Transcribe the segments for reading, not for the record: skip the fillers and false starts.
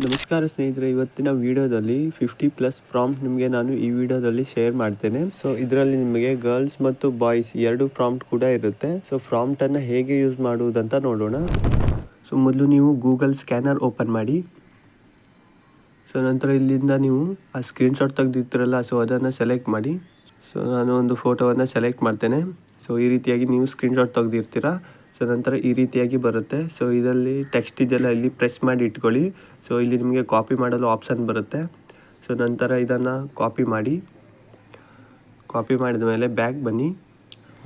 ನಮಸ್ಕಾರ ಸ್ನೇಹಿತರೆ, ಇವತ್ತಿನ ವಿಡಿಯೋದಲ್ಲಿ 50+ ಪ್ರಾಂಪ್ಟ್ ನಿಮಗೆ ನಾನು ಈ ವಿಡಿಯೋದಲ್ಲಿ ಶೇರ್ ಮಾಡ್ತೇನೆ. ಸೊ ಇದರಲ್ಲಿ ನಿಮಗೆ ಗರ್ಲ್ಸ್ ಮತ್ತು ಬಾಯ್ಸ್ ಎರಡು ಪ್ರಾಂಪ್ಟ್ ಕೂಡ ಇರುತ್ತೆ. ಸೊ ಪ್ರಾಂಪ್ಟ್ ಅನ್ನು ಹೇಗೆ ಯೂಸ್ ಮಾಡುವುದಂತ ನೋಡೋಣ. ಸೊ ಮೊದಲು ನೀವು ಗೂಗಲ್ ಸ್ಕ್ಯಾನರ್ ಓಪನ್ ಮಾಡಿ. ಸೊ ನಂತರ ಇಲ್ಲಿಂದ ನೀವು ಆ ಸ್ಕ್ರೀನ್ಶಾಟ್ ತೆಗೆದಿರ್ತೀರಲ್ಲ, ಸೊ ಅದನ್ನು ಸೆಲೆಕ್ಟ್ ಮಾಡಿ. ಸೊ ನಾನು ಒಂದು ಫೋಟೋವನ್ನು ಸೆಲೆಕ್ಟ್ ಮಾಡ್ತೇನೆ. ಸೊ ಈ ರೀತಿಯಾಗಿ ನೀವು ಸ್ಕ್ರೀನ್ಶಾಟ್ ತೆಗೆದಿರ್ತೀರಾ. ಸೊ ನಂತರ ಈ ರೀತಿಯಾಗಿ ಬರುತ್ತೆ. ಸೊ ಇದರಲ್ಲಿ ಟೆಕ್ಸ್ಟ್ ಇದೆಲ್ಲ ಇಲ್ಲಿ ಪ್ರೆಸ್ ಮಾಡಿ ಇಟ್ಕೊಳ್ಳಿ. ಸೊ ಇಲ್ಲಿ ನಿಮಗೆ ಕಾಪಿ ಮಾಡಲು ಆಪ್ಷನ್ ಬರುತ್ತೆ. ಸೊ ನಂತರ ಇದನ್ನು ಕಾಪಿ ಮಾಡಿದ ಮೇಲೆ ಬ್ಯಾಕ್ ಬನ್ನಿ.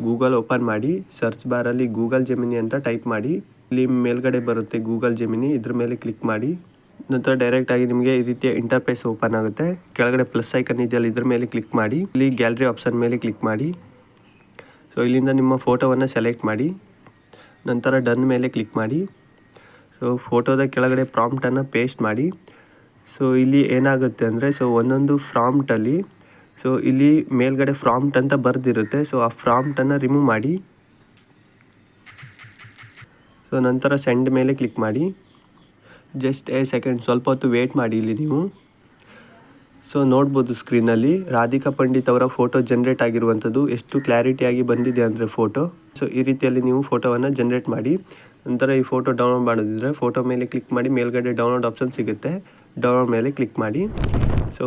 ಗೂಗಲ್ ಓಪನ್ ಮಾಡಿ, ಸರ್ಚ್ ಬಾರಲ್ಲಿ ಗೂಗಲ್ ಜೆಮಿನಿ ಅಂತ ಟೈಪ್ ಮಾಡಿ. ಇಲ್ಲಿ ಮೇಲ್ಗಡೆ ಬರುತ್ತೆ ಗೂಗಲ್ ಜೆಮಿನಿ, ಇದ್ರ ಮೇಲೆ ಕ್ಲಿಕ್ ಮಾಡಿ. ನಂತರ ಡೈರೆಕ್ಟಾಗಿ ನಿಮಗೆ ಈ ರೀತಿಯ ಇಂಟರ್ಫೇಸ್ ಓಪನ್ ಆಗುತ್ತೆ. ಕೆಳಗಡೆ ಪ್ಲಸ್ ಐಕನ್ ಇದೆಯಲ್ಲ, ಇದ್ರ ಮೇಲೆ ಕ್ಲಿಕ್ ಮಾಡಿ. ಇಲ್ಲಿ ಗ್ಯಾಲರಿ ಆಪ್ಷನ್ ಮೇಲೆ ಕ್ಲಿಕ್ ಮಾಡಿ. ಸೊ ಇಲ್ಲಿಂದ ನಿಮ್ಮ ಫೋಟೋವನ್ನು ಸೆಲೆಕ್ಟ್ ಮಾಡಿ. ನಂತರ ಡನ್ ಮೇಲೆ ಕ್ಲಿಕ್ ಮಾಡಿ. ಸೊ ಫೋಟೋದ ಕೆಳಗಡೆ ಪ್ರಾಂಪ್ಟನ್ನು ಪೇಸ್ಟ್ ಮಾಡಿ. ಸೊ ಇಲ್ಲಿ ಏನಾಗುತ್ತೆ ಅಂದರೆ, ಸೊ ಒಂದೊಂದು ಪ್ರಾಂಪ್ಟಲ್ಲಿ ಸೊ ಇಲ್ಲಿ ಮೇಲ್ಗಡೆ ಪ್ರಾಂಪ್ಟ್ ಅಂತ ಬರೆದಿರುತ್ತೆ. ಸೊ ಆ ಪ್ರಾಂಪ್ಟನ್ನು ರಿಮೂವ್ ಮಾಡಿ. ಸೊ ನಂತರ ಸೆಂಡ್ ಮೇಲೆ ಕ್ಲಿಕ್ ಮಾಡಿ. ಜಸ್ಟ್ ಸೆಕೆಂಡ್, ಸ್ವಲ್ಪ ಹೊತ್ತು ವೇಟ್ ಮಾಡಿ ಇಲ್ಲಿ ನೀವು. ಸೊ ನೋಡ್ಬೋದು ಸ್ಕ್ರೀನಲ್ಲಿ ರಾಧಿಕಾ ಪಂಡಿತ್ ಅವರ ಫೋಟೋ ಜನ್ರೇಟ್ ಆಗಿರುವಂಥದ್ದು ಎಷ್ಟು ಕ್ಲಾರಿಟಿಯಾಗಿ ಬಂದಿದೆ ಅಂದರೆ ಫೋಟೋ. ಸೊ ಈ ರೀತಿಯಲ್ಲಿ ನೀವು ಫೋಟೋವನ್ನು ಜನ್ರೇಟ್ ಮಾಡಿ. ನಂತರ ಈ ಫೋಟೋ ಡೌನ್ಲೋಡ್ ಮಾಡೋದಿದ್ರೆ ಫೋಟೋ ಮೇಲೆ ಕ್ಲಿಕ್ ಮಾಡಿ, ಮೇಲ್ಗಡೆ ಡೌನ್ಲೋಡ್ ಆಪ್ಷನ್ ಸಿಗುತ್ತೆ, ಡೌನ್ಲೋಡ್ ಮೇಲೆ ಕ್ಲಿಕ್ ಮಾಡಿ. ಸೊ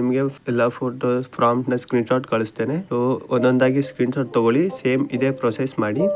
ನಿಮಗೆ ಎಲ್ಲ ಫೋಟೋಸ್ ಪ್ರಾಂಪ್ಟ್ನ ಸ್ಕ್ರೀನ್ಶಾಟ್ ಕಳಿಸ್ತೇನೆ. ಸೊ ಒಂದೊಂದಾಗಿ ಸ್ಕ್ರೀನ್ಶಾಟ್ ತೊಗೊಳ್ಳಿ, ಸೇಮ್ ಇದೇ ಪ್ರೊಸೆಸ್ ಮಾಡಿ.